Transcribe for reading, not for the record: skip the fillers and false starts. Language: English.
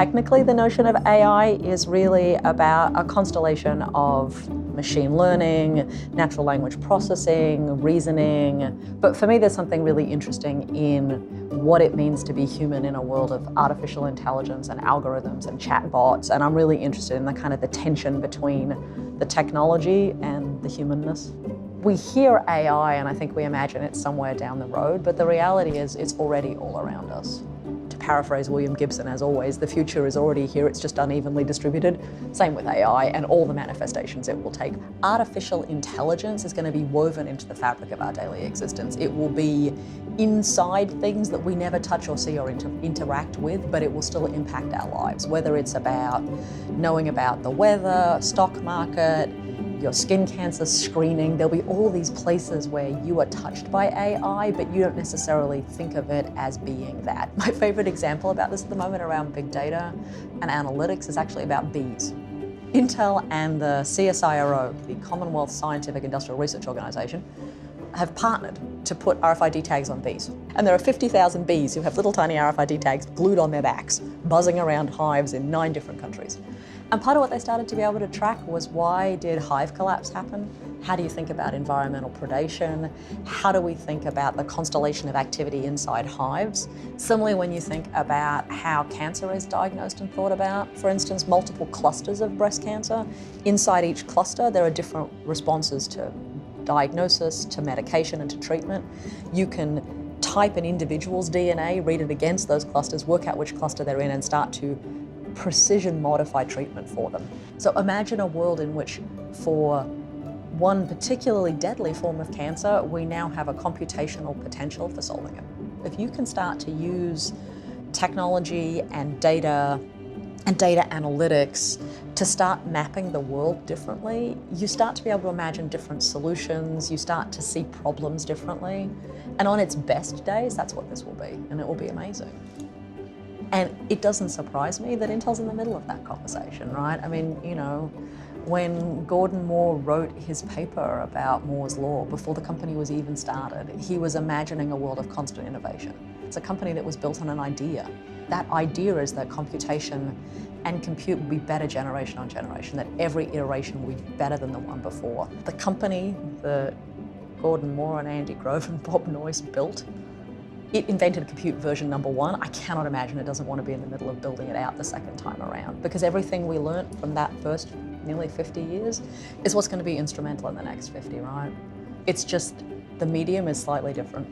Technically, the notion of AI is really about a constellation of machine learning, natural language processing, reasoning. But for me, there's something really interesting in what it means to be human in a world of artificial intelligence and algorithms and chatbots. And I'm really interested in the tension between the technology and the humanness. We hear AI and I think we imagine it's somewhere down the road, but the reality is it's already all around us. To paraphrase William Gibson, as always, the future is already here, it's just unevenly distributed. Same with AI and all the manifestations it will take. Artificial intelligence is going to be woven into the fabric of our daily existence. It will be inside things that we never touch or see or interact with, but it will still impact our lives, whether it's about knowing about the weather, stock market, your skin cancer screening. There'll be all these places where you are touched by AI, but you don't necessarily think of it as being that. My favorite example about this at the moment around big data and analytics is actually about bees. Intel and the CSIRO, the Commonwealth Scientific Industrial Research Organization, have partnered to put RFID tags on bees. And there are 50,000 bees who have little tiny RFID tags glued on their backs, buzzing around hives in 9 different countries. And part of what they started to be able to track was, why did hive collapse happen? How do you think about environmental predation? How do we think about the constellation of activity inside hives? Similarly, when you think about how cancer is diagnosed and thought about, for instance, multiple clusters of breast cancer, inside each cluster there are different responses to diagnosis, to medication and to treatment. You can type an individual's DNA, read it against those clusters, work out which cluster they're in and start to precision modify treatment for them. So imagine a world in which for one particularly deadly form of cancer, we now have a computational potential for solving it. If you can start to use technology and data analytics to start mapping the world differently, you start to be able to imagine different solutions, you start to see problems differently. And on its best days, that's what this will be, and it will be amazing. And it doesn't surprise me that Intel's in the middle of that conversation, right? I mean, when Gordon Moore wrote his paper about Moore's Law, before the company was even started, he was imagining a world of constant innovation. It's a company that was built on an idea. That idea is that computation and compute will be better generation on generation, that every iteration will be better than the one before. The company that Gordon Moore and Andy Grove and Bob Noyce built, it invented compute version number 1. I cannot imagine it doesn't want to be in the middle of building it out the second time around, because everything we learnt from that first nearly 50 years is what's going to be instrumental in the next 50, right? It's just the medium is slightly different.